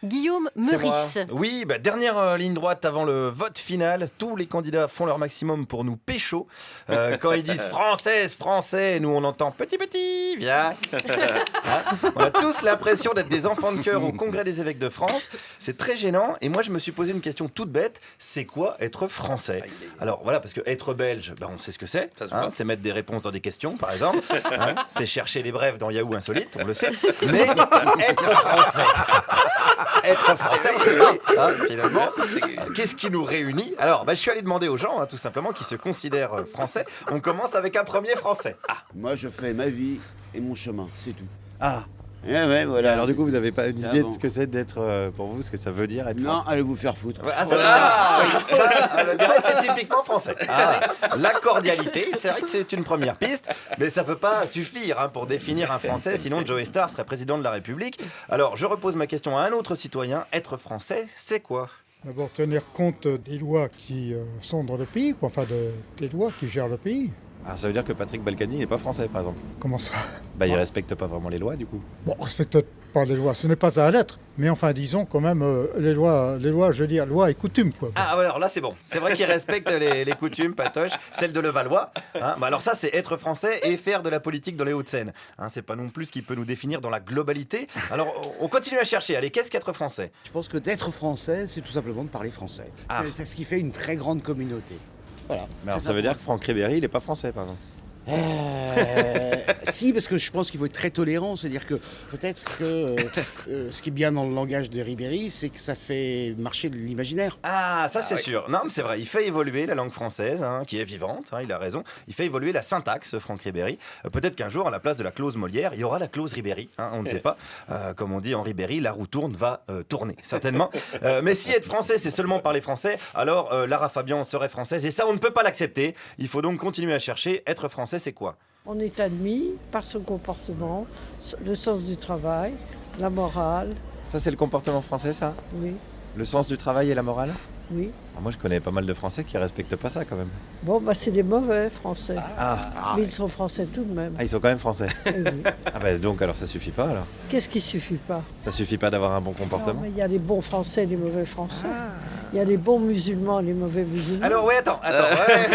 Guillaume C'est moi. Meurice. Oui, dernière ligne droite avant le vote final. Tous les candidats font leur maximum pour nous pécho. Quand ils disent française, français, nous on entend petit petit, viens. Hein, on a tous l'impression d'être des enfants de cœur au congrès des évêques de France. C'est très gênant. Et moi je me suis posé une question toute bête. C'est quoi être français? Alors voilà, parce que être belge, on sait ce que c'est. C'est mettre des réponses dans des questions, par exemple. Hein, c'est chercher les brèves dans Yahoo Insolite, on le sait. Mais être français. Être français, on sait pas, finalement. Qu'est-ce qui nous réunit? Alors, je suis allé demander aux gens, tout simplement, qui se considèrent français. On commence avec un premier français. Moi, je fais ma vie et mon chemin, c'est tout. Ah, Ouais, voilà. alors du coup, vous n'avez pas une idée de bon. ce que c'est d'être, pour vous, ce que ça veut dire être Non, français? allez vous faire foutre. Ah, ça, on le dirait, c'est typiquement français. La cordialité, c'est vrai que c'est une première piste, mais ça peut pas suffire pour définir un Français, sinon Joey Starr serait président de la République. Alors, je repose ma question à un autre citoyen. Être français, c'est quoi? D'abord, tenir compte des lois qui sont dans le pays, des lois qui gèrent le pays. Alors ça veut dire que Patrick Balkany n'est pas français, par exemple. Comment ça? Il respecte pas vraiment les lois, du coup. Bon, respecte pas les lois, ce n'est pas à la lettre, mais disons quand même les lois, je veux dire, lois et coutumes, quoi. Ah, alors là, c'est bon. C'est vrai qu'il respecte les coutumes, Patoche, celle de Levallois. Alors ça, c'est être français et faire de la politique dans les Hauts-de-Seine. C'est pas non plus ce qui peut nous définir dans la globalité. Alors, on continue à chercher. Allez, qu'est-ce qu'être français? Je pense que d'être français, c'est tout simplement de parler français. C'est ce qui fait une très grande communauté. Voilà. Mais alors ça veut dire que Franck Ribéry, il n'est pas français, par exemple. Si, parce que je pense qu'il faut être très tolérant, c'est-à-dire que peut-être que ce qui est bien dans le langage de Ribéry, c'est que ça fait marcher l'imaginaire. Ah, ça c'est sûr. Non, mais c'est vrai. Il fait évoluer la langue française, qui est vivante. Il a raison. Il fait évoluer la syntaxe, Franck Ribéry. Peut-être qu'un jour, à la place de la clause Molière, il y aura la clause Ribéry. On ne sait pas. Comme on dit en Ribéry, la roue tourne va tourner, certainement. Mais si être français, c'est seulement parler français, alors Lara Fabian serait française. Et ça, on ne peut pas l'accepter. Il faut donc continuer à chercher. Être français, c'est quoi? On est admis par son comportement, le sens du travail, la morale, Ça, c'est le comportement français, ça? oui, Le sens du travail et la morale? oui. Alors moi, je connais pas mal de Français qui respectent pas ça, quand même. Bon, c'est des mauvais Français. Mais Ouais. ils sont Français tout de même. Ah, ils sont quand même Français. Eh oui. Donc alors ça suffit pas, alors? Qu'est-ce qui suffit pas? Ça suffit pas d'avoir un bon Non, comportement? mais il y a les bons Français et les mauvais Français. Il y a les bons musulmans et les mauvais musulmans. Alors ouais, attends. Ouais,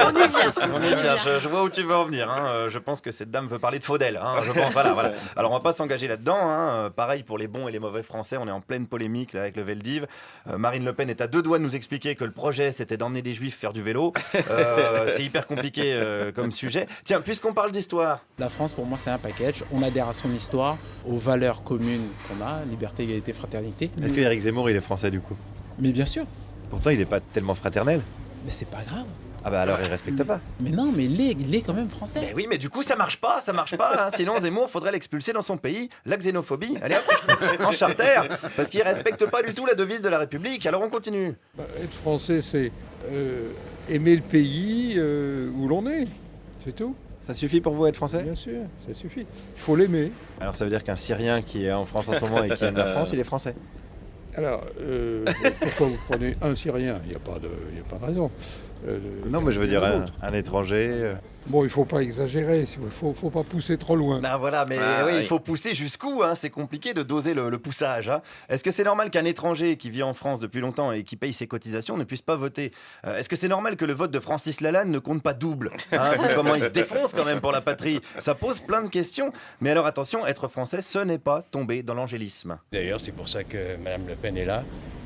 On y vient. On y vient. Je vois où tu veux en venir. Je pense que cette dame veut parler de Faudel. Je pense, voilà. Alors on va pas s'engager là-dedans. Pareil pour les bons et les mauvais Français. On est en pleine polémique là, avec le Veldiv. Marine Le Pen est à deux doigts de nous expliquer que le projet c'était d'emmener des Juifs faire du vélo. C'est hyper compliqué comme sujet. Tiens, puisqu'on parle d'histoire. La France, pour moi, c'est un package. On adhère à son histoire, aux valeurs communes qu'on a, liberté, égalité, fraternité. Est-ce que Éric Zemmour, il est français, du coup? Mais bien sûr, Pourtant, il est pas tellement fraternel. mais c'est pas grave. Alors il respecte pas. Mais non, mais il est quand même français. Mais oui, mais du coup ça marche pas. Sinon Zemmour faudrait l'expulser dans son pays. La xénophobie, allez hop, en charter, parce qu'il respecte pas du tout la devise de la République. Alors on continue. Être français, c'est aimer le pays où l'on est, c'est tout. Ça suffit pour vous être français? Bien sûr, ça suffit. Il faut l'aimer. Alors ça veut dire qu'un Syrien qui est en France en ce moment et qui aime la France, il est français? Alors, pourquoi vous prenez un Syrien? Il n'y a pas de raison. Non, mais je veux dire un étranger. Bon, il ne faut pas exagérer, il ne faut pas pousser trop loin. Voilà, mais oui, il faut pousser jusqu'où, c'est compliqué de doser le poussage. Est-ce que c'est normal qu'un étranger qui vit en France depuis longtemps et qui paye ses cotisations ne puisse pas voter? Est-ce que c'est normal que le vote de Francis Lalanne ne compte pas double? Vu comment il se défonce quand même pour la patrie. Ça pose plein de questions. Mais alors attention, être français, ce n'est pas tomber dans l'angélisme. D'ailleurs, c'est pour ça que Mme Le Pen est là,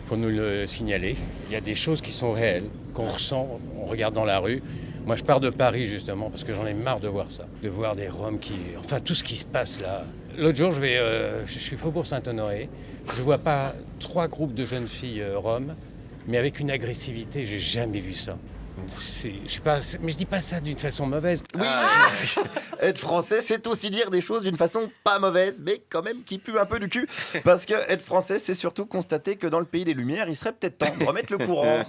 pour nous le signaler. Il y a des choses qui sont réelles, qu'on ressent, on regarde dans la rue. Moi, je pars de Paris, justement, parce que j'en ai marre de voir ça. De voir des Roms Enfin, tout ce qui se passe là. L'autre jour, je suis Faubourg Saint-Honoré. Je vois pas 3 groupes de jeunes filles roms, mais avec une agressivité, j'ai jamais vu ça. Je sais pas, mais je dis pas ça d'une façon mauvaise. Oui, être français, c'est aussi dire des choses d'une façon pas mauvaise, mais quand même qui pue un peu du cul. Parce que être français, c'est surtout constater que dans le pays des Lumières, il serait peut-être temps de remettre le courant.